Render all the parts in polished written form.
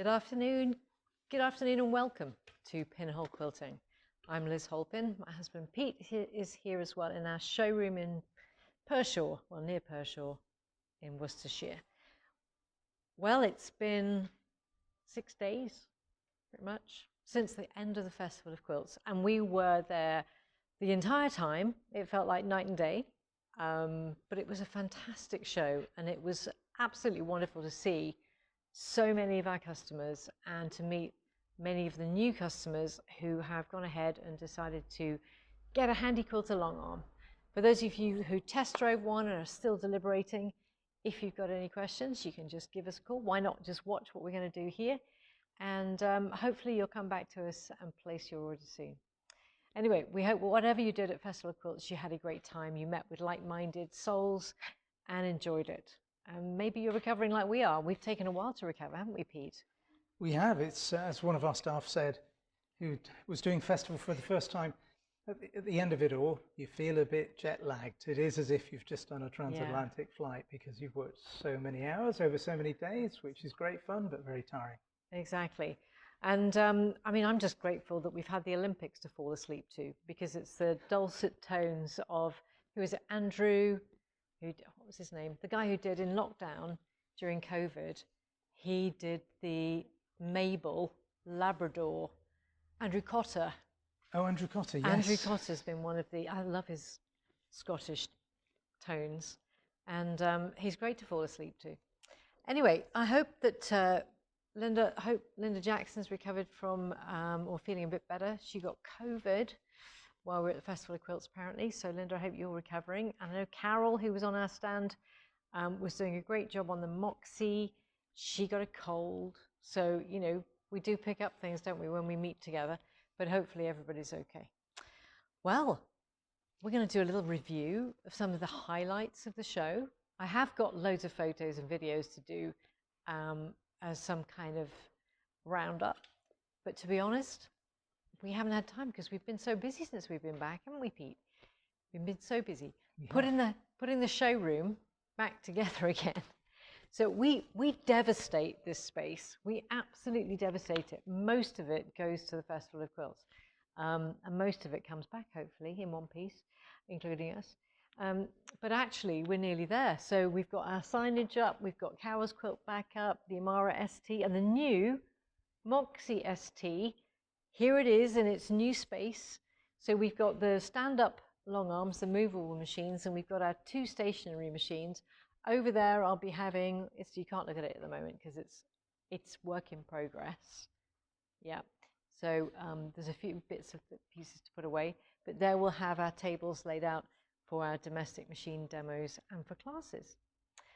Good afternoon. Good afternoon and welcome to Pinhole Quilting. I'm Liz Holpin. My husband Pete is here as well in our showroom in Pershore, well near Pershore in Worcestershire. Well, it's been 6 days pretty much since the end of the Festival of Quilts, and we were there the entire time. It felt like night and day, but it was a fantastic show and it was absolutely wonderful to see so many of our customers and to meet many of the new customers who have gone ahead and decided to get a handy quilter Longarm. For those of you who test drove one and are still deliberating, if you've got any questions, you can just give us a call. Why not just watch what we're going to do here? And hopefully you'll come back to us and place your order soon. Anyway, we hope whatever you did at Festival of Quilts, you had a great time. You met with like-minded souls and enjoyed it. And maybe you're recovering like we are. We've taken a while to recover, haven't we, Pete? We have. It's, as one of our staff said, who was doing festival for the first time, at the end of it all, you feel a bit jet lagged. It is as if you've just done a transatlantic flight because you've worked so many hours over so many days, which is great fun, but very tiring. Exactly. And I mean, I'm just grateful that we've had the Olympics to fall asleep to, because it's the dulcet tones of, who is it, Andrew, what was his name? The guy who did in lockdown during COVID, he did the Mabel Labrador, Andrew Cotter. Oh, Andrew Cotter, yes. Andrew Cotter's been one of the, I love his Scottish tones, and he's great to fall asleep to. Anyway, I hope that Linda Jackson's recovered from or feeling a bit better. She got COVID while we were at the Festival of Quilts, apparently. So, Linda, I hope you're recovering. I know Carol, who was on our stand, was doing a great job on the Moxie. She got a cold. So, you know, we do pick up things, don't we, when we meet together. But hopefully everybody's okay. Well, we're going to do a little review of some of the highlights of the show. I have got loads of photos and videos to do as some kind of roundup. But to be honest, we haven't had time because we've been so busy since we've been back, haven't we, Pete? We've been so busy. Putting the showroom back together again. So we devastate this space. We absolutely devastate it. Most of it goes to the Festival of Quilts. And most of it comes back, hopefully, in one piece, including us. But actually, we're nearly there. So we've got our signage up. We've got Carol's quilt back up, the Amara ST, and the new Moxie ST. Here it is in its new space. So we've got the stand-up long arms, the movable machines, and we've got our 2 stationary machines. Over there, I'll be having, you can't look at it at the moment because it's work in progress. Yeah. So there's a few bits of pieces to put away, but there we'll have our tables laid out for our domestic machine demos and for classes.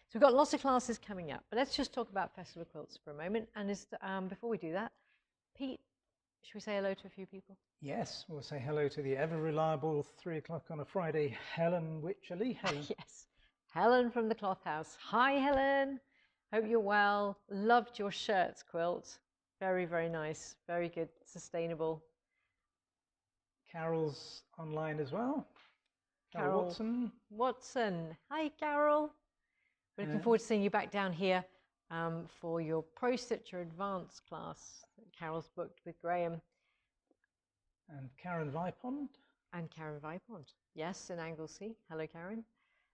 So we've got lots of classes coming up, but let's just talk about Festival of Quilts for a moment. And before we do that, Pete, should we say hello to a few people? Yes, we'll say hello to the ever-reliable 3 o'clock on a Friday, Helen Wycherley. Helen. Yes, Helen from the Cloth House. Hi, Helen. Hope you're well. Loved your shirts, Quilt. Very, very nice. Very good. Sustainable. Carol's online as well. Carol Watson. Hi, Carol. We're looking forward to seeing you back down here for your Pro Stitcher Advanced class. Carol's booked with Graham. And Karen Vipond. And Karen Vipond. Yes, in Anglesey. Hello, Karen.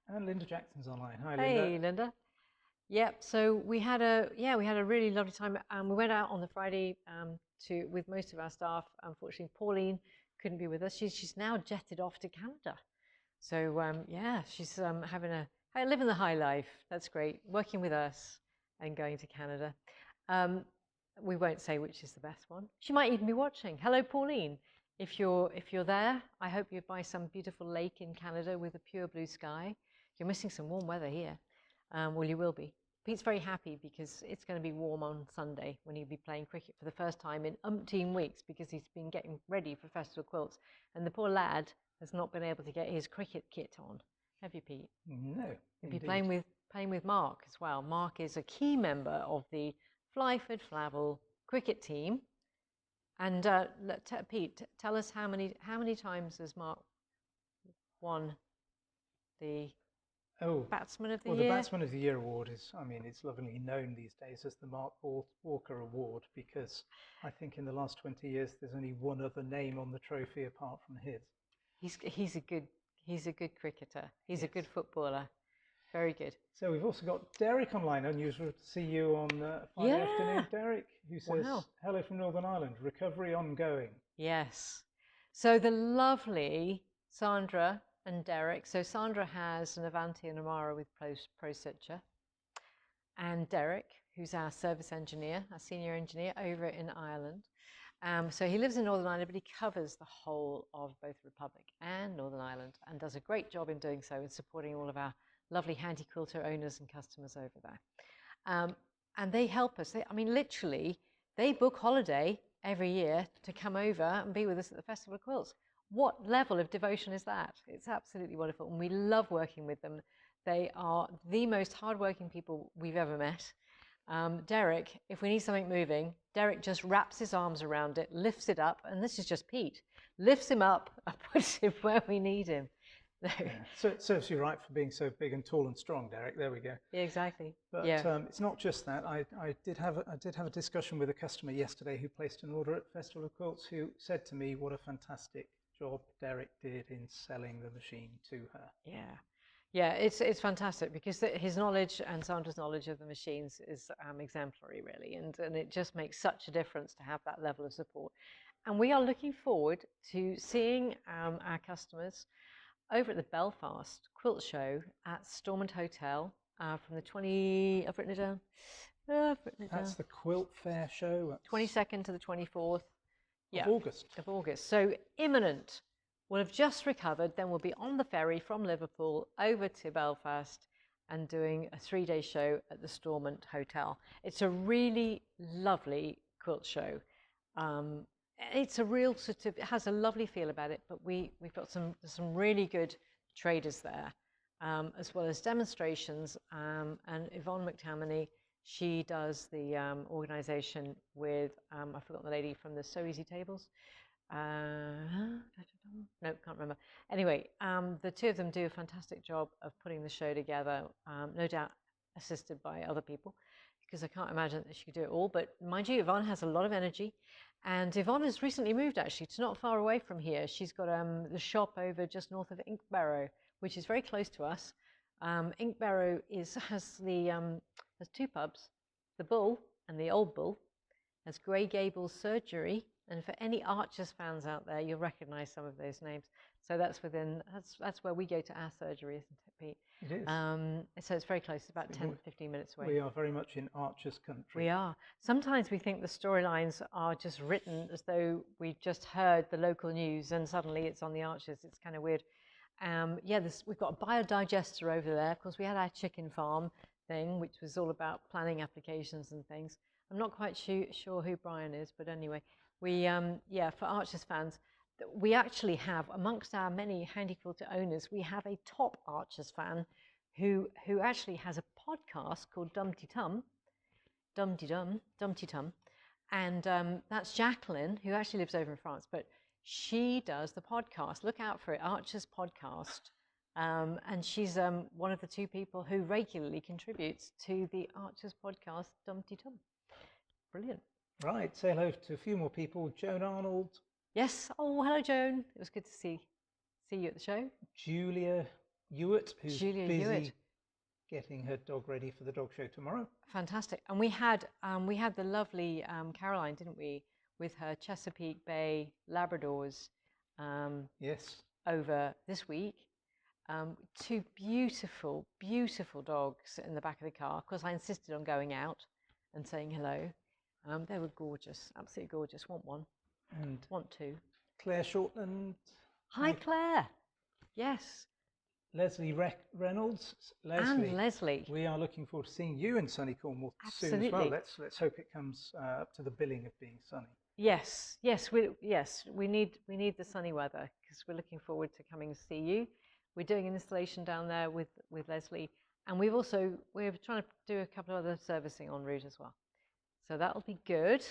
And Linda Jackson's online. Hi, Linda. Hey, Linda. Yep. So we had a really lovely time. We went out on the Friday with most of our staff. Unfortunately, Pauline couldn't be with us. She's now jetted off to Canada. So yeah, she's living the high life. That's great. Working with us and going to Canada. We won't say which is the best one. She might even be watching. Hello, Pauline. If you're there, I hope you're by some beautiful lake in Canada with a pure blue sky. You're missing some warm weather here. Well, you will be. Pete's very happy because it's going to be warm on Sunday when he'll be playing cricket for the first time in umpteen weeks because he's been getting ready for Festival of Quilts. And the poor lad has not been able to get his cricket kit on. Have you, Pete? No. He'll be playing with Mark as well. Mark is a key member of the Flyford Flavel cricket team. And Pete, tell us how many times has Mark won the Batsman of the well, Year? the Batsman of the Year award is, I mean, it's lovingly known these days as the Mark Walker Award, because I think in the last 20 years there's only one other name on the trophy apart from his. He's a good cricketer. He's a Yes. good footballer. Very good. So we've also got Derek online. Unusual to see you on Friday Yeah. afternoon, Derek, who says, Wow. hello from Northern Ireland, recovery ongoing. Yes. So the lovely Sandra and Derek. So Sandra has an Avanti and Amara with Pro Stitcher. And Derek, who's our service engineer, our senior engineer over in Ireland. So he lives in Northern Ireland, but he covers the whole of both Republic and Northern Ireland and does a great job in doing so and supporting all of our lovely handy quilter owners and customers over there. And they help us. I mean, literally, they book holiday every year to come over and be with us at the Festival of Quilts. What level of devotion is that? It's absolutely wonderful. And we love working with them. They are the most hardworking people we've ever met. Derek, if we need something moving, Derek just wraps his arms around it, lifts it up, and this is just Pete, lifts him up and puts him where we need him. No. Yeah. So it serves you right for being so big and tall and strong, Derek. There we go. Yeah, exactly. But it's not just that. I did have a discussion with a customer yesterday who placed an order at Festival of Quilts, who said to me what a fantastic job Derek did in selling the machine to her. Yeah. Yeah, it's fantastic because his knowledge and Sandra's knowledge of the machines is exemplary, really, and it just makes such a difference to have that level of support. And we are looking forward to seeing our customers over at the Belfast Quilt Show at Stormont Hotel from the 20. I've written it down. That's the Quilt Fair show. 22nd to the 24th. Of August. Of August. So imminent. We'll have just recovered, then we'll be on the ferry from Liverpool over to Belfast and doing a 3-day show at the Stormont Hotel. It's a really lovely quilt show. It's a real sort of, it has a lovely feel about it, but we've got some really good traders there, as well as demonstrations. And Yvonne McTammany, she does the organisation with, I've forgotten the lady from the So Easy Tables. No, can't remember. Anyway, the two of them do a fantastic job of putting the show together, no doubt assisted by other people, because I can't imagine that she could do it all. But mind you, Yvonne has a lot of energy, and Yvonne has recently moved actually to not far away from here. She's got the shop over just north of Inkbarrow, which is very close to us. Inkbarrow has two pubs, the Bull and the Old Bull, has Grey Gables Surgery. And for any Archers fans out there, you'll recognise some of those names. So that's where we go to our surgery, isn't it, Pete? It is. So it's very close. It's about 10, 15 minutes away. We are very much in Archers country. We are. Sometimes we think the storylines are just written as though we've just heard the local news and suddenly it's on the Archers. It's kind of weird. We've got a biodigester over there. Of course, we had our chicken farm thing, which was all about planning applications and things. I'm not quite sure who Brian is, but anyway. We, for Archers fans, we actually have, amongst our many handy quilter owners, we have a top Archers fan who actually has a podcast called Dumpty Tum, and that's Jacqueline, who actually lives over in France, but she does the podcast. Look out for it, Archers Podcast, and she's one of the two people who regularly contributes to the Archers Podcast, Dumpty Tum. Brilliant. Right, say hello to a few more people. Joan Arnold. Yes. Oh, hello, Joan. It was good to see you at the show. Julia Hewitt, who's busy getting her dog ready for the dog show tomorrow. Fantastic. And we had the lovely Caroline, didn't we, with her Chesapeake Bay Labradors. Yes. Over this week. Two beautiful, beautiful dogs in the back of the car. Of course, I insisted on going out and saying hello. They were gorgeous, absolutely gorgeous. Want one, and want two. Claire Shortland. Hi, Claire. Yes. Leslie Reynolds. Leslie. We are looking forward to seeing you in sunny Cornwall soon as well. Let's hope it comes up to the billing of being sunny. Yes, we need the sunny weather because we're looking forward to coming to see you. We're doing an installation down there with Leslie, and we're trying to do a couple of other servicing en route as well. So that'll be good.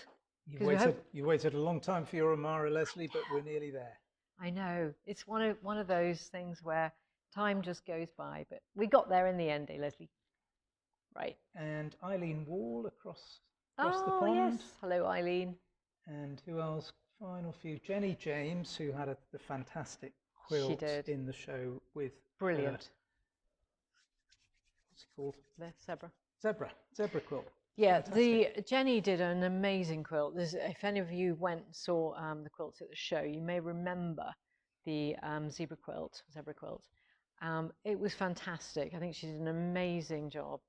You waited a long time for your Amara, Leslie, but we're nearly there. I know. It's one of those things where time just goes by, but we got there in the end, eh, Leslie? Right. And Eileen Wall across the pond. Yes. Hello, Eileen. And who else? Final few. Jenny James, who had the fantastic quilt in the show with brilliant. What's it called? The Zebra quilt. Yeah, Jenny did an amazing quilt. If any of you went and saw the quilts at the show, you may remember the zebra quilt. It was fantastic. I think she did an amazing job.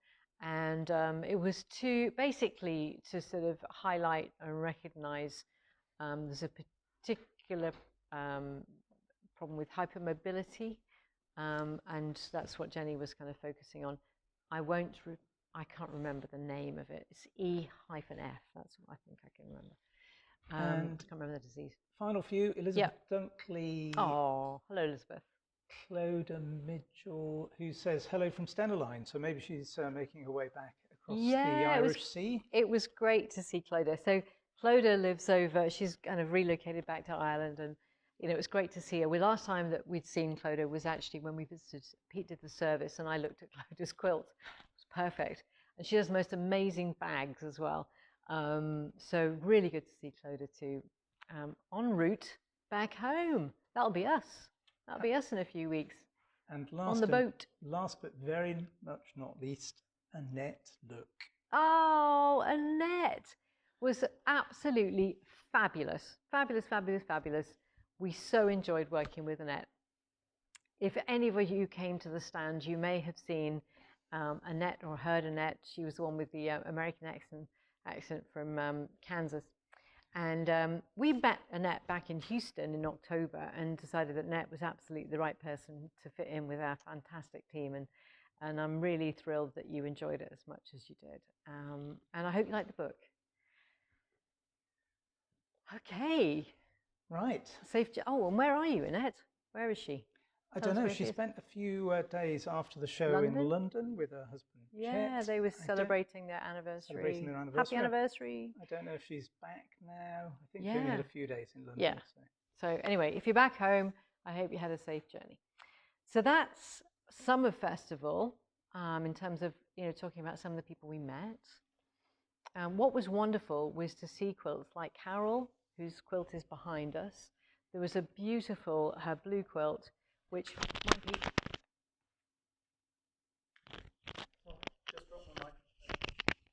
And it was basically to sort of highlight and recognize there's a particular problem with hypermobility, and that's what Jenny was kind of focusing on. I can't remember the name of it. It's E-F. That's what I think I can remember. And I can't remember the disease. Final few. Elizabeth Dunkley. Oh, hello, Elizabeth. Clodagh Mitchell, who says hello from Stenoline. So maybe she's making her way back across the Irish Sea. It was great to see Clodagh. So Clodagh lives over. She's kind of relocated back to Ireland, and it was great to see her. The last time that we'd seen Clodagh was actually when we visited. Pete did the service, and I looked at Clodagh's quilt. Perfect. And she does the most amazing bags as well. So really good to see Clodagh too. En route back home. That'll be us. That'll be us in a few weeks. And on the boat. Last but very much not least, Annette Look. Oh, Annette was absolutely fabulous. Fabulous. We so enjoyed working with Annette. If any of you came to the stand, you may have seen Annette or heard Annette. She was the one with the American accent from Kansas. And we met Annette back in Houston in October and decided that Annette was absolutely the right person to fit in with our fantastic team. And I'm really thrilled that you enjoyed it as much as you did. And I hope you liked the book. Okay. Right. Oh, and where are you, Annette? Where is she? I don't know. She spent a few days after the show in London with her husband. Yeah, Chet. they were celebrating their anniversary. Happy anniversary. I don't know if she's back now. I think she only had a few days in London. Yeah. So anyway, if you're back home, I hope you had a safe journey. So that's Summer Festival in terms of, talking about some of the people we met. What was wonderful was to see quilts like Carol, whose quilt is behind us. There was a beautiful, her blue quilt, which might be...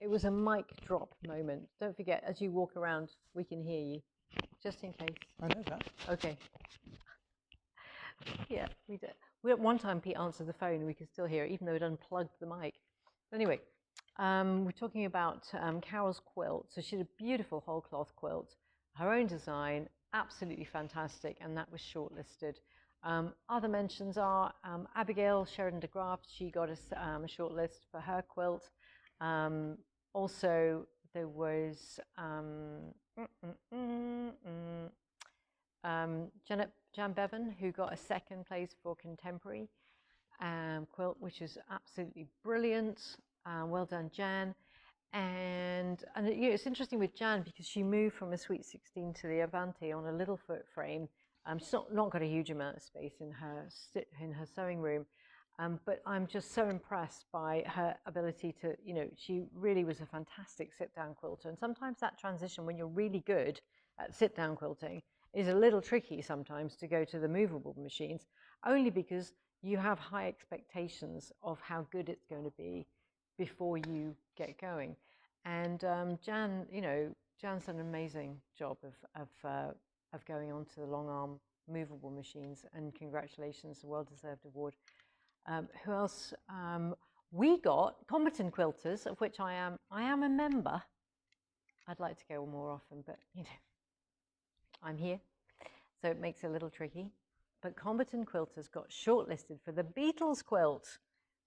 It was a mic drop moment. Don't forget, as you walk around, we can hear you, just in case. I know that. Okay. Yeah, we did. At one time, Pete answered the phone, and we could still hear it, even though it unplugged the mic. Anyway, we're talking about Carol's quilt. So she had a beautiful whole cloth quilt, her own design, absolutely fantastic, and that was shortlisted. Other mentions are Abigail Sheridan de Graaf. She got a shortlist for her quilt. Also, there was Jan Bevan, who got a second place for contemporary quilt, which is absolutely brilliant. Well done, Jan. And it's interesting with Jan because she moved from a Sweet 16 to the Avanti on a little foot frame. She's not got a huge amount of space in her sewing room, but I'm just so impressed by her ability to, she really was a fantastic sit-down quilter. And sometimes that transition, when you're really good at sit-down quilting, is a little tricky sometimes to go to the movable machines, only because you have high expectations of how good it's going to be before you get going. And Jan's done an amazing job of going on to the Longarm movable machines, and congratulations, a well-deserved award. Who else? We got Combatant Quilters, of which I am a member. I'd like to go more often, but I'm here, so it makes it a little tricky. But Combatant Quilters got shortlisted for the Beatles quilt.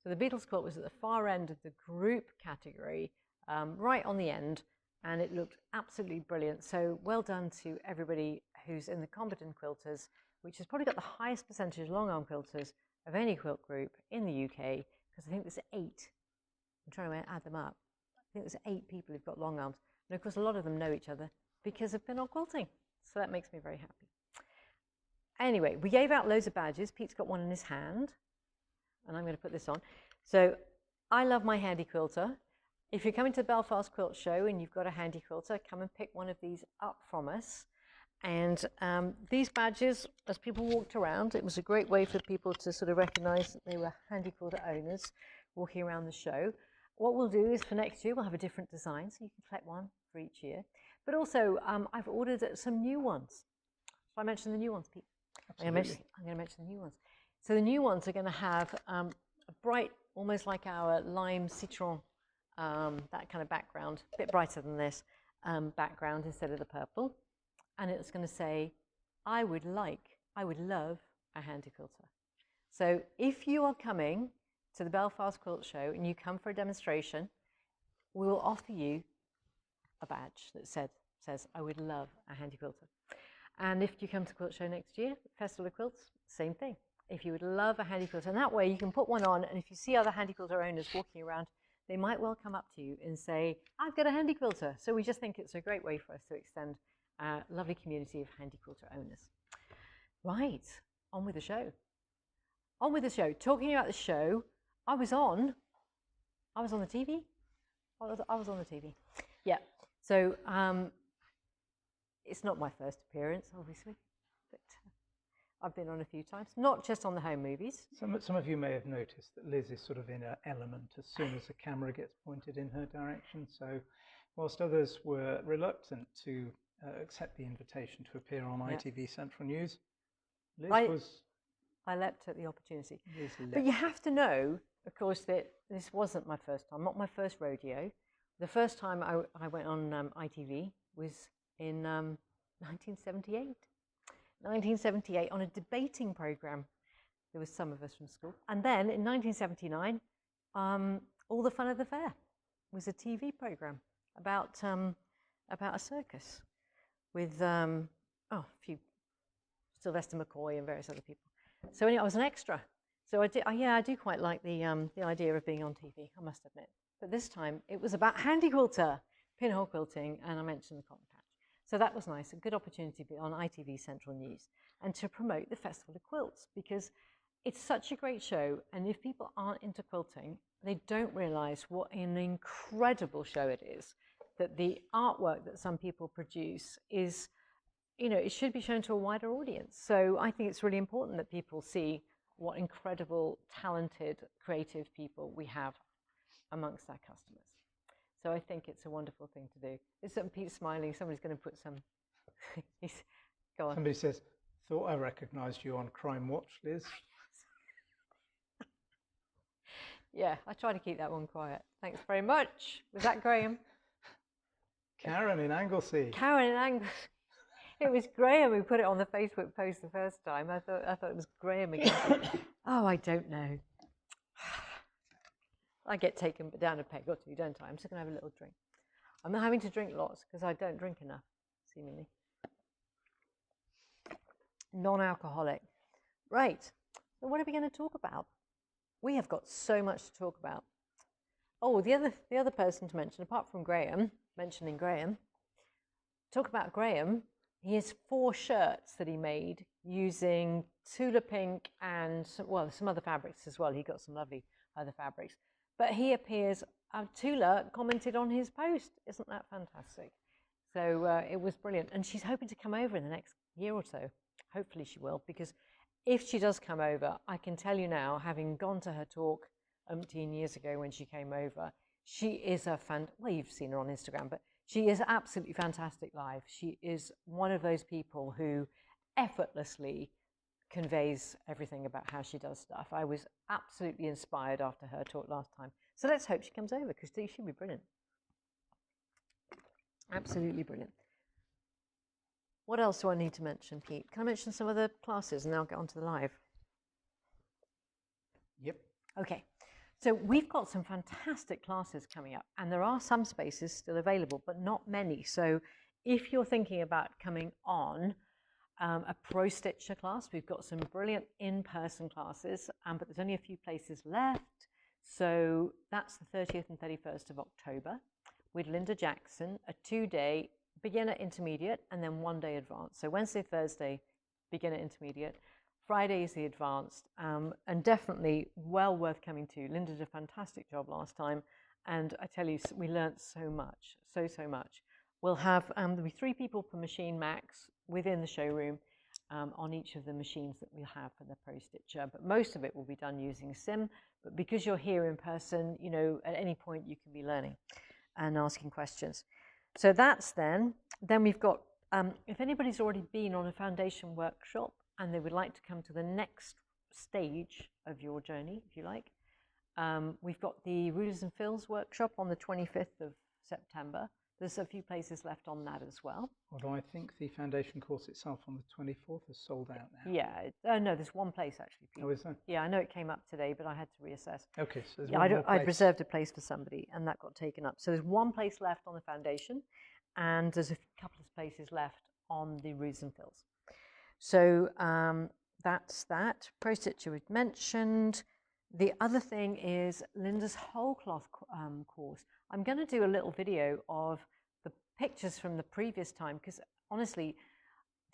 So the Beatles quilt was at the far end of the group category, right on the end, and it looked absolutely brilliant. So well done to everybody who's in the Combatant Quilters, which has probably got the highest percentage of long arm quilters of any quilt group in the UK, because I think there's 8. I'm trying to add them up. I think there's 8 people who've got long arms. And of course, a lot of them know each other because of pinhole quilting. So that makes me very happy. Anyway, we gave out loads of badges. Pete's got one in his hand. and I'm going to put this on. So I love my handy quilter. If you're coming to the Belfast Quilt Show and you've got a handy quilter, come and pick one of these up from us. And these badges, as people walked around, it was a great way for people to sort of recognise that they were handy quilter owners walking around the show. What we'll do is for next year, we'll have a different design, so you can collect one for each year. But also, I've ordered some new ones. Shall I mention the new ones, Pete? I'm going to mention the new ones. So the new ones are going to have a bright, almost like our lime citron, that kind of background, a bit brighter than this background instead of the purple. And it's going to say, I would love a handy quilter. So if you are coming to the Belfast Quilt Show and you come for a demonstration, we will offer you a badge that says, I would love a handy quilter. And if you come to Quilt Show next year, Festival of Quilts, same thing. If you would love a handy quilter, and that way you can put one on, and if you see other handy quilter owners walking around, they might well come up to you and say, I've got a handy quilter. So we just think it's a great way for us to extend a lovely community of handy quilter owners. Right, on with the show. On with the show. Talking about the show, I was on the TV. I was on the TV. Yeah. So it's not my first appearance, obviously, but I've been on a few times, not just on the home movies. Some of you may have noticed that Liz is sort of in her element as soon as the camera gets pointed in her direction. So whilst others were reluctant to accept the invitation to appear on ITV Central News, I leapt at the opportunity. But you have to know, of course, that this wasn't my first time, not my first rodeo. The first time I went on ITV was in 1978. 1978 on a debating programme. There was some of us from school. And then in 1979, All the Fun of the Fair was a TV programme about a circus with a few Sylvester McCoy and various other people. So anyway, I was an extra. So I do quite like the idea of being on TV, I must admit. But this time it was about handy quilter, pinhole quilting, and I mentioned the cotton patch. So that was nice, a good opportunity to be on ITV Central News and to promote the Festival of Quilts, because it's such a great show, and if people aren't into quilting, they don't realise what an incredible show it is, that the artwork that some people produce is, it should be shown to a wider audience. So I think it's really important that people see what incredible, talented, creative people we have amongst our customers. So I think it's a wonderful thing to do. There's some Pete's smiling. Somebody's going to put some. Go on. Somebody says, "Thought I recognised you on Crime Watch, Liz." Yeah, I try to keep that one quiet. Thanks very much. Was that Graham? Karen in Anglesey. Karen in Anglesey. It was Graham who put it on the Facebook post the first time. I thought it was Graham again. Oh, I don't know. I get taken down a peg or two, don't I? I'm just going to have a little drink. I'm not having to drink lots because I don't drink enough, seemingly. Non-alcoholic. Right. So what are we going to talk about? We have got so much to talk about. Oh, the other person to mention, apart from Graham, mentioning Graham, talk about Graham. He has 4 shirts that he made using Tula Pink and some other fabrics as well. He got some lovely other fabrics. But he appears, Tula commented on his post. Isn't that fantastic? So it was brilliant. And she's hoping to come over in the next year or so. Hopefully she will, because if she does come over, I can tell you now, having gone to her talk umpteen years ago when she came over, she is well, you've seen her on Instagram, but she is absolutely fantastic live. She is one of those people who effortlessly conveys everything about how she does stuff. I was absolutely inspired after her talk last time. So let's hope she comes over, because she'll be brilliant. Absolutely brilliant. What else do I need to mention, Pete? Can I mention some of the classes and then I'll get on to the live? Yep. Okay. So we've got some fantastic classes coming up, and there are some spaces still available, but not many. So if you're thinking about coming on a Pro Stitcher class, we've got some brilliant in-person classes, but there's only a few places left. So that's the 30th and 31st of October with Linda Jackson, a 2-day beginner intermediate and then 1-day advanced. So Wednesday, Thursday, beginner intermediate. Friday is the advanced, and definitely well worth coming to. Linda did a fantastic job last time, and I tell you, we learnt so much, so much. We'll have, there'll be 3 people per machine max within the showroom on each of the machines that we'll have for the Pro Stitcher, but most of it will be done using sim. But because you're here in person, you know, at any point you can be learning and asking questions. So that's then we've got, if anybody's already been on a foundation workshop and they would like to come to the next stage of your journey, if you like, we've got the Rulers and Fills workshop on the 25th of September. There's a few places left on that as well. Although I think the foundation course itself on the 24th is sold out now. Yeah, no, there's one place actually. Oh, is there? Yeah, I know it came up today, but I had to reassess. Okay, so there's yeah, one more place. I'd reserved a place for somebody, and that got taken up. So there's one place left on the foundation, and there's a couple of spaces left on the Rulers and Fills. So that's that. Pro Stitcher we've mentioned. The other thing is Linda's whole cloth course. I'm going to do a little video of the pictures from the previous time, because honestly,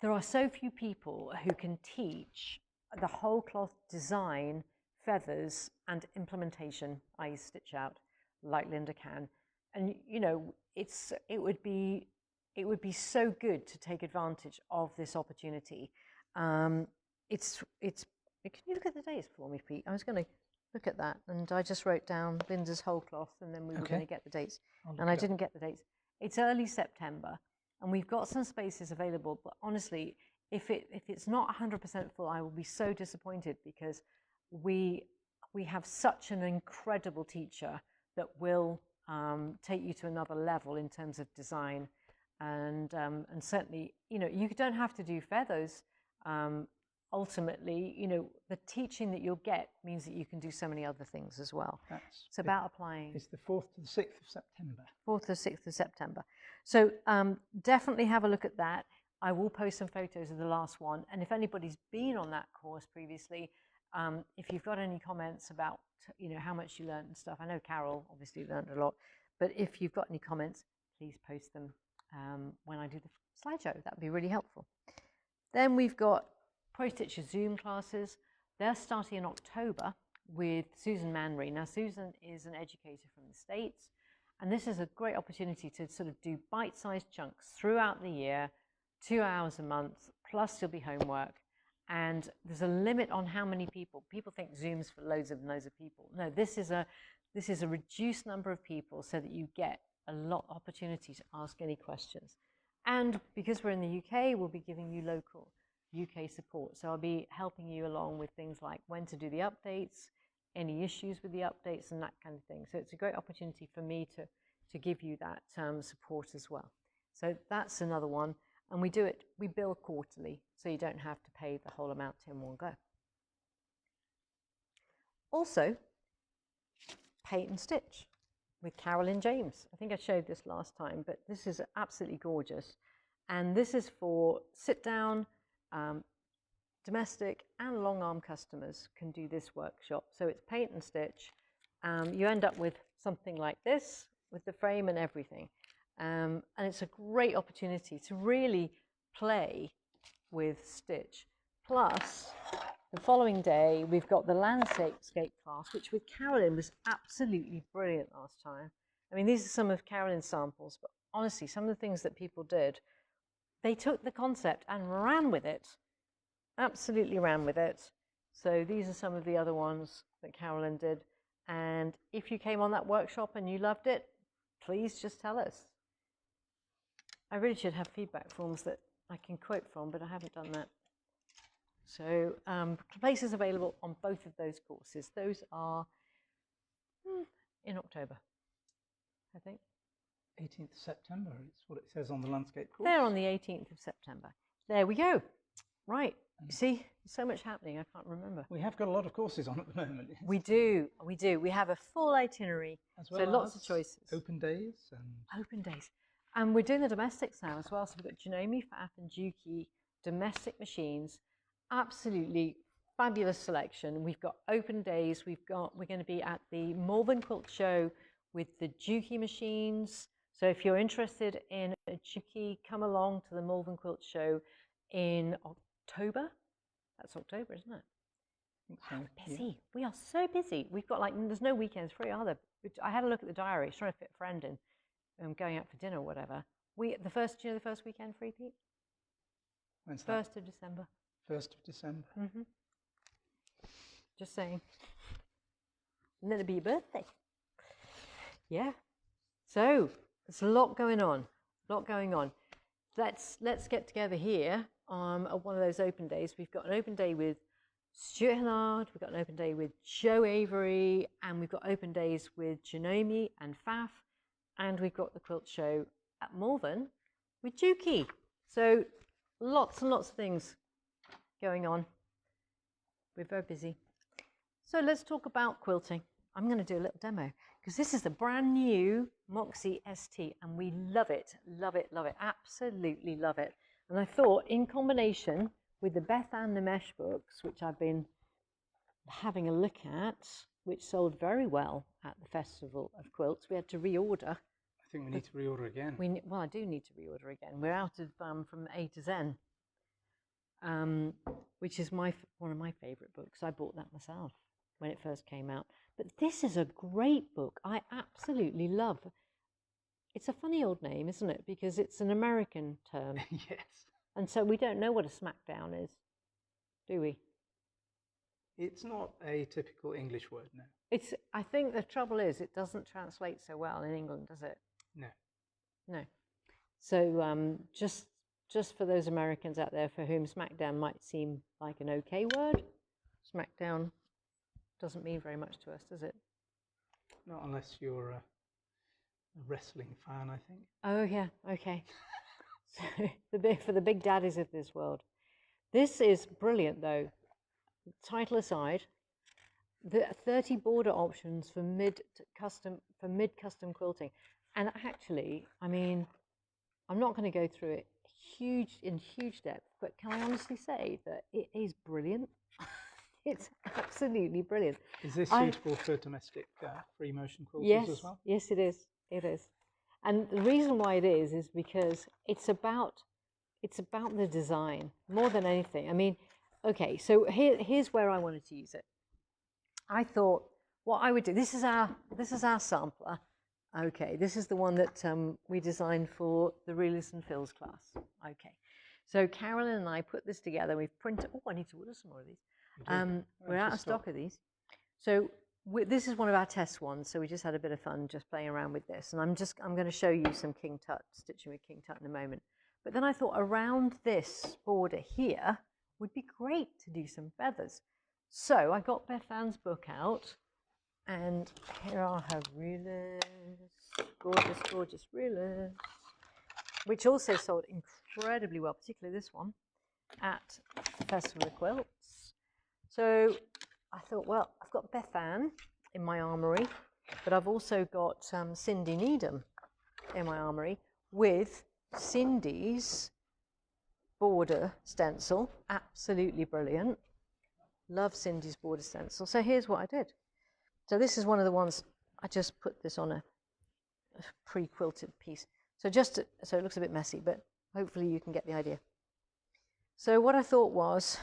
there are so few people who can teach the whole cloth design, feathers, and implementation, i.e. stitch out, like Linda can. And you know, it would be so good to take advantage of this opportunity. Can you look at the dates for me, Pete? I was going to look at that, and I just wrote down Linda's whole cloth, and then we were going to get the dates, and I didn't get the dates. It's early September, and we've got some spaces available, but honestly, if it's not 100% full, I will be so disappointed, because we have such an incredible teacher that will take you to another level in terms of design, and certainly, you know, you don't have to do feathers. Ultimately, you know, the teaching that you'll get means that you can do so many other things as well. It's about applying. It's the 4th to the 6th of September. 4th to 6th of September. So definitely have a look at that. I will post some photos of the last one. And if anybody's been on that course previously, if you've got any comments about, you know, how much you learned and stuff. I know Carol obviously learned a lot, but if you've got any comments, please post them when I do the slideshow. That would be really helpful. Then we've got Pro Stitcher Zoom classes. They're starting in October with Susan Manry. Now, Susan is an educator from the States, and this is a great opportunity to sort of do bite-sized chunks throughout the year, 2 hours a month, plus there'll be homework. And there's a limit on how many people. People think Zoom's for loads of people. No, this is a reduced number of people so that you get a lot of opportunity to ask any questions. And because we're in the UK, we'll be giving you local UK support. So I'll be helping you along with things like when to do the updates, any issues with the updates, and that kind of thing. So it's a great opportunity for me to give you that support as well. So that's another one. And we bill quarterly, so you don't have to pay the whole amount in one go. Also, Paint and Stitch with Carolyn James. I think I showed this last time, but this is absolutely gorgeous. And this is for sit-down, domestic and long arm customers can do this workshop. So it's Paint and Stitch. You end up with something like this with the frame and everything. And it's a great opportunity to really play with stitch. Plus, the following day, we've got the landscape class, which with Carolyn was absolutely brilliant last time. I mean, these are some of Carolyn's samples, but honestly, some of the things that people did, they took the concept and ran with it, absolutely ran with it. So these are some of the other ones that Carolyn did. And if you came on that workshop and you loved it, please just tell us. I really should have feedback forms that I can quote from, but I haven't done that. So places available on both of those courses. Those are in October, I think. 18th of September is what it says on the landscape course. They're on the 18th of September. There we go. Right. You see, there's so much happening, I can't remember. We have got a lot of courses on at the moment. We do. We have a full itinerary, as well, so lots of choices. Open days. Open days. And we're doing the domestics now as well. So we've got Janome, Faf and Juki domestic machines. Absolutely fabulous selection. We've got open days. We're going to be at the Malvern Quilt Show with the Juki machines. So if you're interested in a Juki, come along to the Malvern Quilt Show in October. That's October, isn't it? So, Busy. yeah. We are so busy. We've got like, there's no weekends free, are there? I had a look at the diary, trying to fit a friend in, going out for dinner or whatever. The first weekend free, Pete? When's that? 1st of December. 1st of December. Mm-hmm. Just saying. And then it'll be your birthday. Yeah. So there's a lot going on. Let's get together here at one of those open days. We've got an open day with Stuart Hillard, we've got an open day with Joe Avery, and we've got open days with Janome and Faf, and we've got the quilt show at Malvern with Juki. So lots and lots of things going on. We're very busy. So let's talk about quilting. I'm going to do a little demo because this is the brand new Moxie ST and we love it, absolutely love it. And I thought in combination with the Beth Ann the Mesh books, which I've been having a look at, which sold very well at the Festival of Quilts, we had to reorder. I think we need to reorder again. Well, I do need to reorder again. We're out of from A to Zen, which is one of my favourite books. I bought that myself when it first came out. But this is a great book. I absolutely love. It's a funny old name, isn't it? Because it's an American term. Yes. And so we don't know what a smackdown is, do we? It's not a typical English word, no. I think the trouble is it doesn't translate so well in England, does it? No. No. So just for those Americans out there for whom smackdown might seem like an okay word, smackdown doesn't mean very much to us, does it? Not unless you're a wrestling fan, I think. Oh, yeah, okay. So for the big daddies of this world. This is brilliant, though. Title aside, the 30 border options for mid-custom quilting. And actually, I mean, I'm not going to go through it in huge depth, but can I honestly say that it is brilliant? It's absolutely brilliant. Is this suitable for domestic free motion quilters as well? Yes, it is. It is. And the reason why it is because it's about the design more than anything. I mean, okay, so here's where I wanted to use it. I thought what I would do. This is our sampler. Okay, this is the one that we designed for the Reelers and Fills class. Okay, so Carolyn and I put this together. We've printed. Oh, I need to order some more of these. We're out of stock of these. So this is one of our test ones. So we just had a bit of fun just playing around with this. And I'm going to show you some King Tut, stitching with King Tut in a moment. But then I thought around this border here would be great to do some feathers. So I got Beth Ann's book out, and here are her rulers, gorgeous, gorgeous rulers, which also sold incredibly well, particularly this one, at the Festival of Quilts. So I thought, well, I've got Beth Ann in my armoury, but I've also got Cindy Needham in my armoury with Cindy's border stencil, absolutely brilliant. Love Cindy's border stencil. So here's what I did. So this is one of the ones, I just put this on a pre-quilted piece. So so it looks a bit messy, but hopefully you can get the idea. So what I thought was,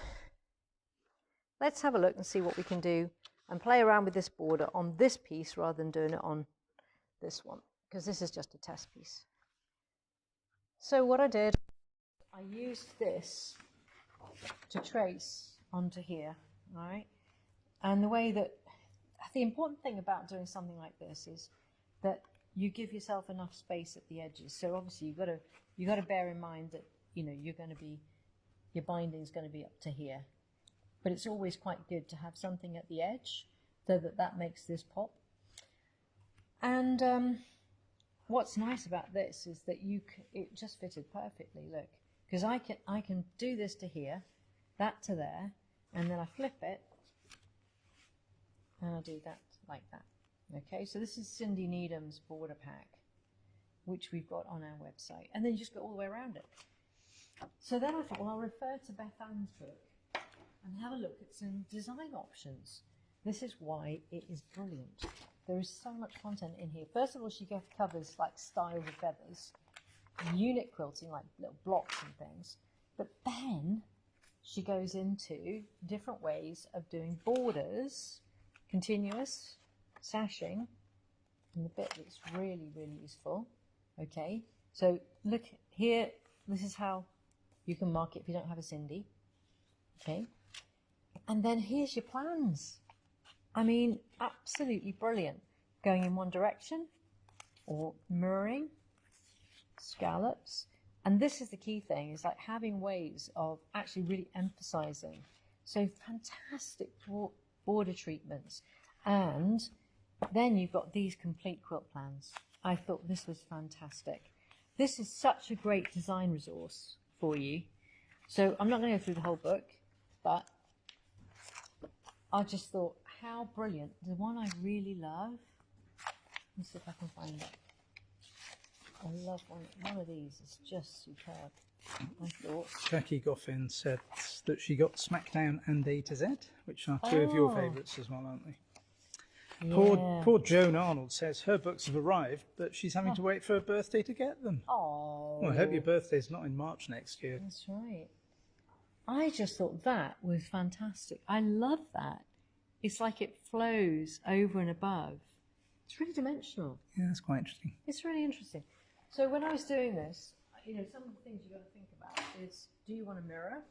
let's have a look and see what we can do and play around with this border on this piece rather than doing it on this one, because this is just a test piece. So what I did, I used this to trace onto here, all right? And the important thing about doing something like this is that you give yourself enough space at the edges. So obviously you got to bear in mind that your binding is going to be up to here, but it's always quite good to have something at the edge so that makes this pop. And what's nice about this is that it just fitted perfectly. Look, because I can do this to here, that to there, and then I flip it, and I do that like that. Okay, so this is Cindy Needham's border pack, which we've got on our website, and then you just go all the way around it. So then I thought, well, I'll refer to Beth Ann's book and have a look at some design options. This is why it is brilliant. There is so much content in here. First of all, she covers like styles of feathers, unit quilting, like little blocks and things. But then she goes into different ways of doing borders, continuous, sashing, and the bit that's really, really useful. Okay, so look here, this is how you can mark it if you don't have a Cindy. Okay, and then here's your plans. I mean, absolutely brilliant. Going in one direction or mirroring, scallops. And this is the key thing, is like having ways of actually really emphasizing. So fantastic border treatments. And then you've got these complete quilt plans. I thought this was fantastic. This is such a great design resource for you. So I'm not going to go through the whole book, but I just thought, how brilliant. The one I really love, let me see if I can find it. I love one of these. It's just superb. I thought. Jackie Goffin said that she got Smackdown and A to Z, which are two of your favourites as well, aren't they? Yeah. Poor Joan Arnold says her books have arrived, but she's having to wait for her birthday to get them. Oh. Well, I hope your birthday's not in March next year. That's right. I just thought that was fantastic. I love that. It's like it flows over and above. It's really dimensional. Yeah, that's quite interesting. It's really interesting. So when I was doing this, you know, some of the things you've got to think about is, do you want a mirror?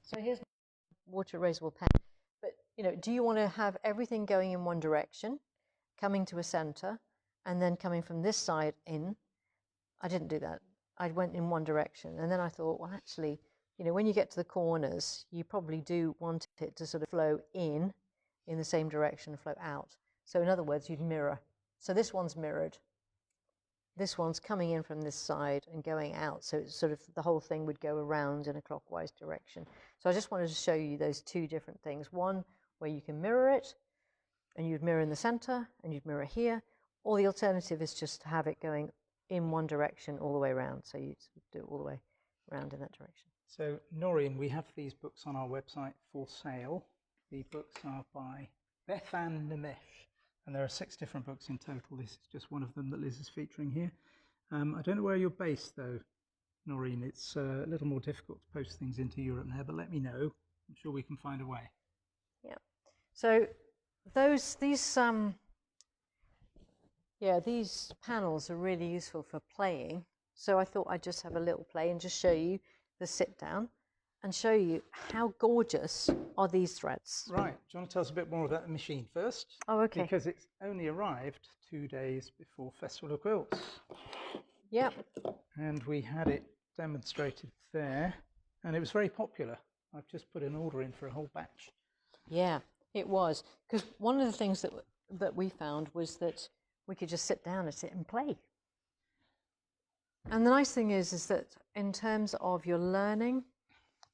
So here's my water erasable pen. But, you know, do you want to have everything going in one direction, coming to a center, and then coming from this side in? I didn't do that. I went in one direction. And then I thought, well, actually, you know, when you get to the corners, you probably do want it to sort of flow in the same direction, flow out. So in other words, you'd mirror. So this one's mirrored. This one's coming in from this side and going out. So it's sort of the whole thing would go around in a clockwise direction. So I just wanted to show you those two different things. One where you can mirror it, and you'd mirror in the center, and you'd mirror here. Or the alternative is just to have it going in one direction all the way around. So you do it all the way around in that direction. So, Noreen, we have these books on our website for sale. The books are by Bethan Nemesh, and there are 6 different books in total. This is just one of them that Liz is featuring here. I don't know where you're based, though, Noreen. It's a little more difficult to post things into Europe there, but let me know. I'm sure we can find a way. Yeah. So these panels are really useful for playing. So I thought I'd just have a little play and just show you the sit down and show you how gorgeous are these threads. Right. Do you want to tell us a bit more about the machine first? Oh, okay. Because it's only arrived 2 days before Festival of Quilts. Yep. And we had it demonstrated there, and it was very popular. I've just put an order in for a whole batch. Yeah, it was. Because one of the things that we found was that we could just sit down at it and play. And the nice thing is that in terms of your learning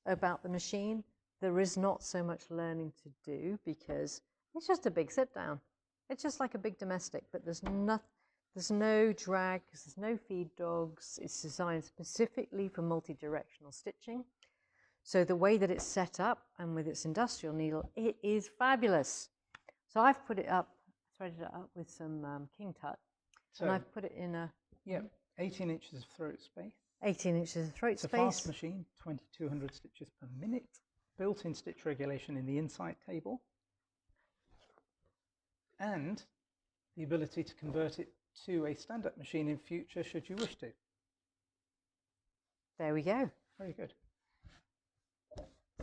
about the machine, there is not so much learning to do because it's just a big sit down. It's just like a big domestic, but there's no drag, there's no feed dogs. It's designed specifically for multi-directional stitching. So the way that it's set up and with its industrial needle, it is fabulous. So I've put it up, threaded it up with some King Tut, and I've put it in a... Yeah, 18 inches of throat space. 18 inches of throat space. It's a fast machine, 2200 stitches per minute. Built-in stitch regulation in the insight table. And the ability to convert it to a stand-up machine in future should you wish to. There we go. Very good.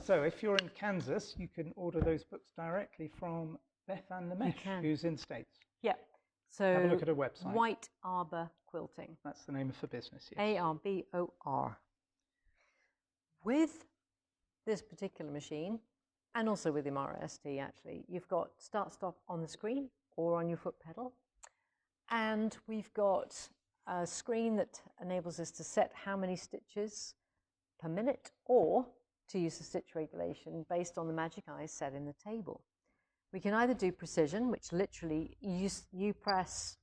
So if you're in Kansas, you can order those books directly from Bethan Nemesh, who's in the States. Yeah. So have a look at her website. White Arbor Quilting. That's the name of her business, yes. ARBOR. With this particular machine, and also with the Moxie ST actually, you've got start-stop on the screen or on your foot pedal. And we've got a screen that enables us to set how many stitches per minute or to use the stitch regulation based on the magic eyes set in the table. We can either do precision, which literally you press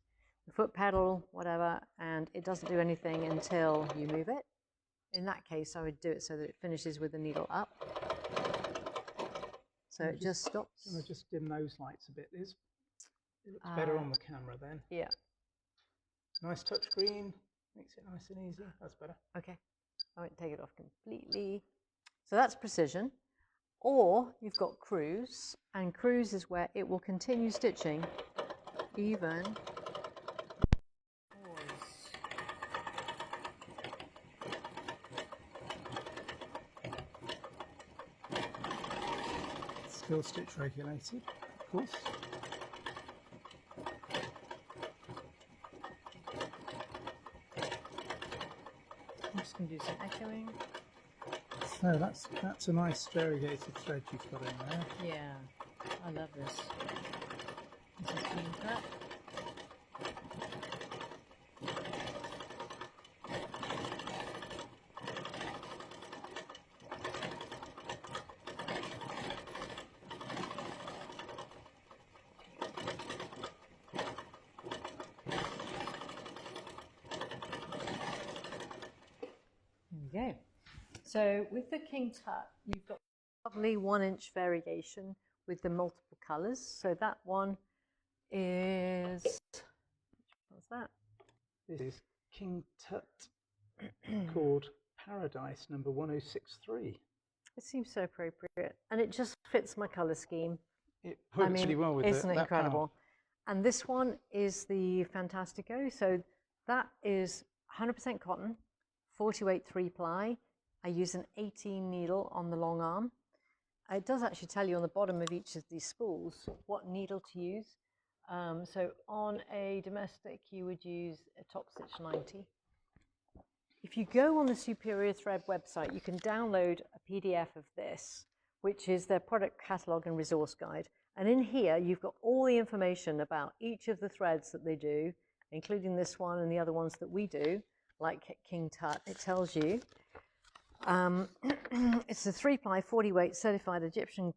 the foot pedal, whatever, and it doesn't do anything until you move it. In that case, I would do it so that it finishes with the needle up. So it just stops. I'm going to just dim those lights a bit, Liz. It looks better on the camera then. Yeah. Nice touch screen, makes it nice and easy. That's better. Okay. I won't take it off completely. So that's precision. Or you've got cruise, and cruise is where it will continue stitching even. Still stitch regulated, of course. I'm just going to do some echoing. So that's a nice variegated thread you've got in there. Yeah, I love this. This is clean cut. There we go. So with the King Tut, you've got lovely 1-inch variegation with the multiple colours. So that one is, what's that? This is King Tut called Paradise number 1063. It seems so appropriate, and it just fits my colour scheme. It works really well with isn't it that incredible? panel. And this one is the Fantastico. So that is 100% cotton, 40 weight 3-ply. I use an 18 needle on the long arm. It does actually tell you on the bottom of each of these spools what needle to use. So on a domestic, you would use a top stitch 90. If you go on the Superior Thread website, you can download a PDF of this, which is their product catalogue and resource guide. And in here, you've got all the information about each of the threads that they do, including this one and the other ones that we do, like King Tut. It tells you. It's a 3-ply, 40 weight, certified Egyptian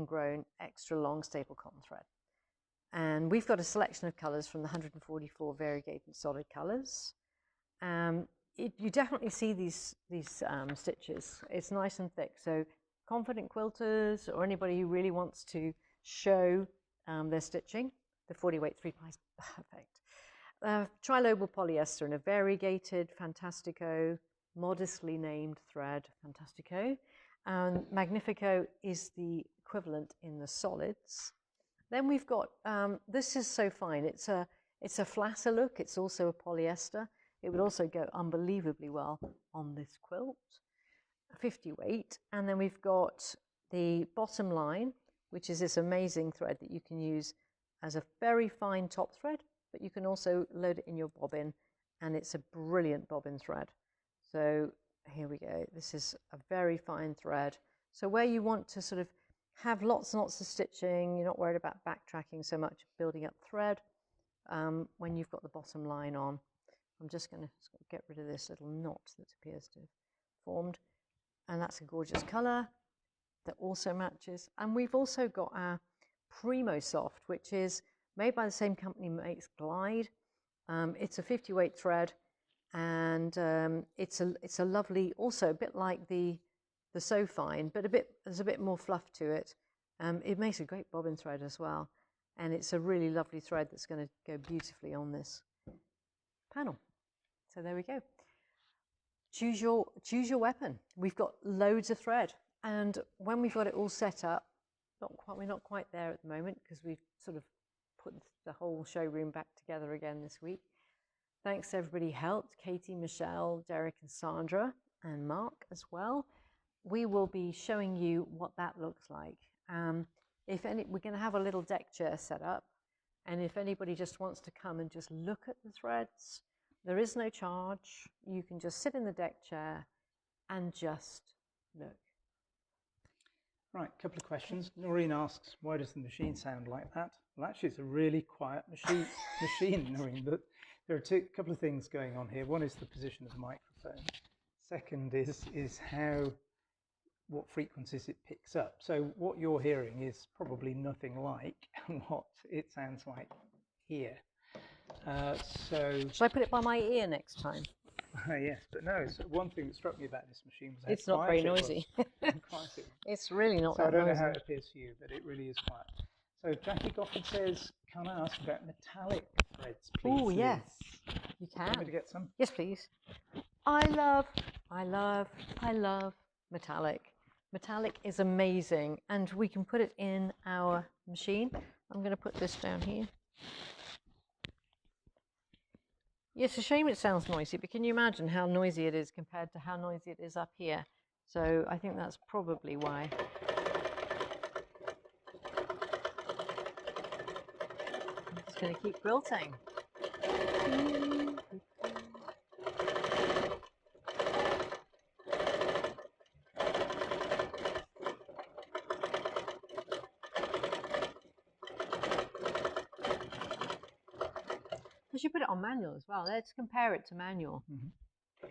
grown, extra long staple cotton thread. And we've got a selection of colours from the 144 variegated solid colours. You definitely see these stitches. It's nice and thick. So confident quilters or anybody who really wants to show their stitching, the 40 weight 3-ply is perfect. Trilobal polyester in a variegated Fantastico, modestly named thread, Fantastico. And Magnifico is the equivalent in the solids. Then we've got, this is so fine. It's a flatter look. It's also a polyester. It would also go unbelievably well on this quilt, 50 weight. And then we've got the bottom line, which is this amazing thread that you can use as a very fine top thread, but you can also load it in your bobbin, and it's a brilliant bobbin thread. So here we go. This is a very fine thread. So where you want to sort of have lots and lots of stitching, you're not worried about backtracking so much, building up thread when you've got the bottom line on. I'm just going to get rid of this little knot that appears to have formed. And that's a gorgeous colour that also matches. And we've also got our Primo Soft, which is made by the same company that makes Glide. It's a 50 weight thread, and it's a lovely, also a bit like the So Fine, but there's a bit more fluff to it. It makes a great bobbin thread as well, and it's a really lovely thread that's going to go beautifully on this panel. So there we go. Choose your weapon. We've got loads of thread, and when we've got it all set up, we're not quite there at the moment because we've sort of put the whole showroom back together again this week. Thanks to everybody who helped, Katie, Michelle, Derek and Sandra, and Mark as well. We will be showing you what that looks like. We're going to have a little deck chair set up, and if anybody just wants to come and just look at the threads, there is no charge. You can just sit in the deck chair and just look. Right, a couple of questions. Noreen asks, why does the machine sound like that? Well, actually, it's a really quiet machine, Noreen, but there are a couple of things going on here. One is the position of the microphone. Second is what frequencies it picks up. So what you're hearing is probably nothing like what it sounds like here. Should I put it by my ear next time? Yes, but no, so one thing that struck me about this machine was how it's not very quiet noisy. It's really not so that I don't noisy. know how it appears to you, but it really is quiet. So Jackie Goffin says, can I ask about metallic threads, please? Oh, yes, you can. Want me to get some? Yes, please. I love metallic. Metallic is amazing, and we can put it in our machine. I'm going to put this down here. Yeah, it's a shame it sounds noisy, but can you imagine how noisy it is compared to how noisy it is up here? So I think that's probably why. I'm just going to keep quilting. I should put it on manual as well. Let's compare it to manual. A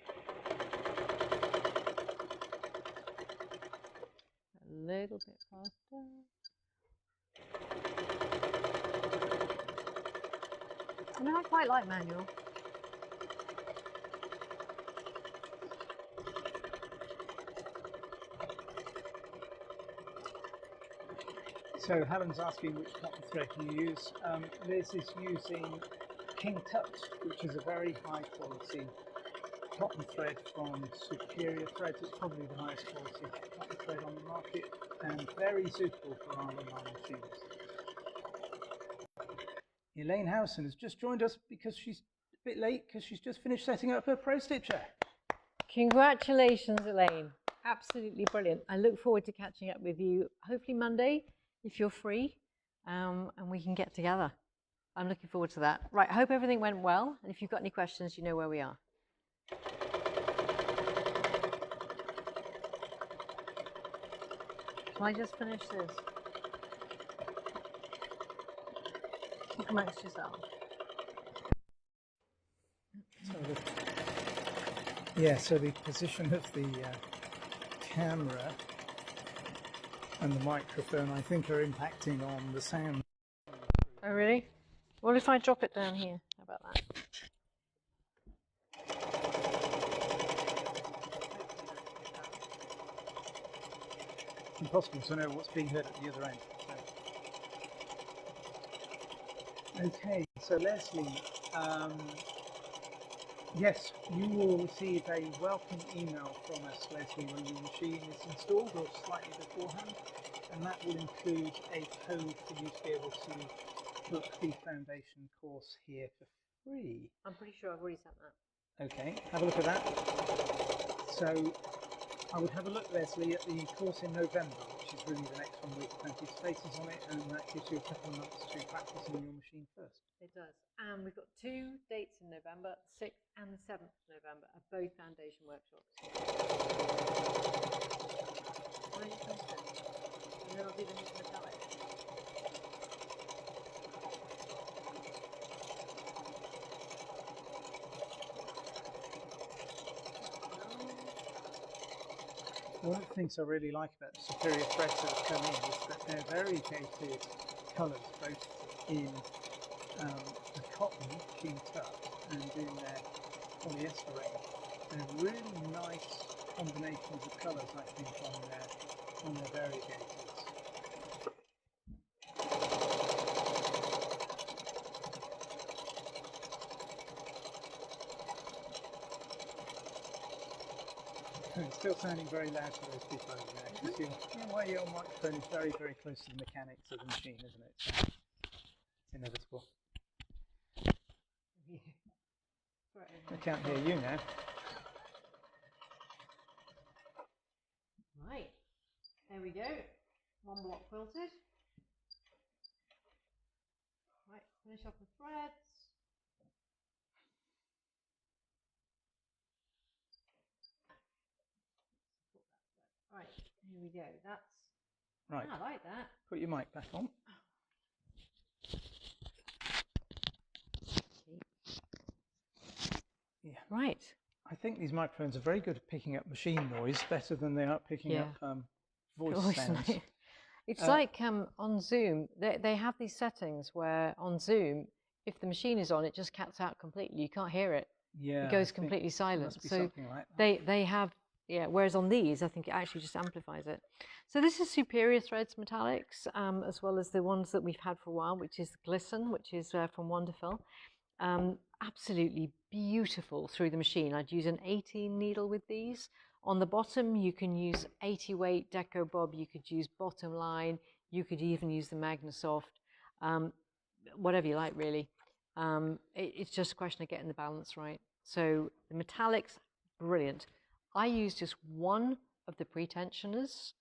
little bit faster. I mean, I quite like manual. So Helen's asking which cotton thread you use. Liz is using King Tut, which is a very high quality cotton thread from Superior Threads. It's probably the highest quality cotton thread on the market and very suitable for our online machines. Elaine Howson has just joined us because she's a bit late because she's just finished setting up her Pro Stitcher. Congratulations, Elaine. Absolutely brilliant. I look forward to catching up with you, hopefully Monday, if you're free, and we can get together. I'm looking forward to that. Right, I hope everything went well, and if you've got any questions, you know where we are. Shall I just finish this? Keep amongst yourselves. So the position of the camera and the microphone, I think, are impacting on the sound. Oh, really? What if I drop it down here? How about that? It's impossible to know what's being heard at the other end. So. Okay, so Leslie, yes, you will receive a welcome email from us, Leslie, when your machine is installed or slightly beforehand, and that will include a code for you to be able to book the foundation course here for free. I'm pretty sure I've already sent that. Okay, have a look at that. So I would have a look, Leslie, at the course in November, which is really the next one with plenty of spaces on it, and that gives you a couple of months to practice on your machine first. It does. And we've got 2 dates in November, 6th and the 7th of November, are both foundation workshops. Why don't you finish this? And then I'll do the metallic. One of the things I really like about the Superior threads that have come in is that they're variegated colours, both in the cotton, King Tut, and in their polyester range. They're really nice combinations of colours, I think, on their variegators. It's still sounding very loud for those people over there. Because your microphone is very, very close to the mechanics of the machine, isn't it? So it's inevitable. I can't hear you now. Right, there we go. 1 block quilted. Right, finish off the threads. Right, here we go. That's right. I like that. Put your mic back on. Yeah. Right. I think these microphones are very good at picking up machine noise, better than they are at picking up voice sounds. It's like on Zoom, they have these settings where on Zoom, if the machine is on, it just cuts out completely. You can't hear it. Yeah, it goes completely silent. Must be so something like that. they have, whereas on these, I think it actually just amplifies it. So this is Superior Threads Metallics, as well as the ones that we've had for a while, which is Glisten, which is from Wonderful. Absolutely beautiful through the machine. I'd use an 18 needle with these. On the bottom, you can use 80 weight Deco Bob, you could use bottom line, you could even use the Magnasoft, whatever you like really. It's just a question of getting the balance right. So the metallics, brilliant. I use just one of the pre-tensioners,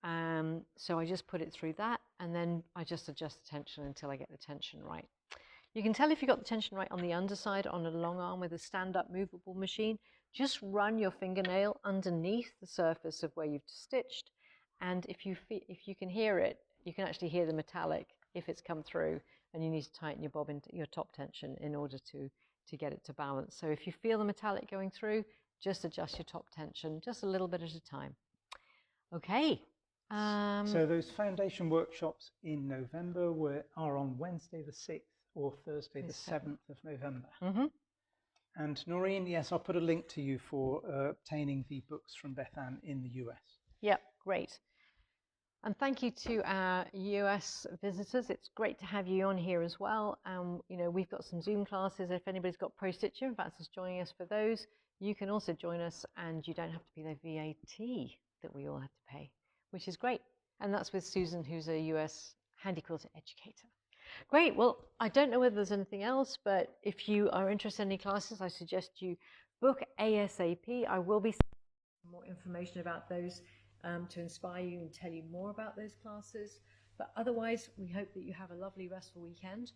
so I just put it through that, and then I just adjust the tension until I get the tension right. You can tell if you got the tension right on the underside on a long arm with a stand-up movable machine. Just run your fingernail underneath the surface of where you've stitched, and if you can hear it, you can actually hear the metallic if it's come through, and you need to tighten your bobbin, your top tension, in order to get it to balance. So if you feel the metallic going through, just adjust your top tension just a little bit at a time. Okay. So those foundation workshops in November are on Wednesday the 6th or Thursday the 7th of November. Mm-hmm. And Noreen, yes, I'll put a link to you for obtaining the books from Beth Ann in the US. Yep, great. And thank you to our US visitors. It's great to have you on here as well. You know, we've got some Zoom classes. If anybody's got Pro Stitcher, in fact, is joining us for those, you can also join us, and you don't have to be the VAT that we all have to pay, which is great. And that's with Susan, who's a US handy quilter educator. Great. Well, I don't know whether there's anything else, but if you are interested in any classes, I suggest you book ASAP. I will be sending more information about those to inspire you and tell you more about those classes. But otherwise, we hope that you have a lovely, restful weekend.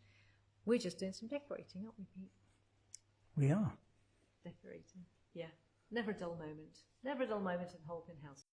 We're just doing some decorating, aren't we, Pete? We are. Decorating. Yeah. Never a dull moment. Never a dull moment in Holpin House.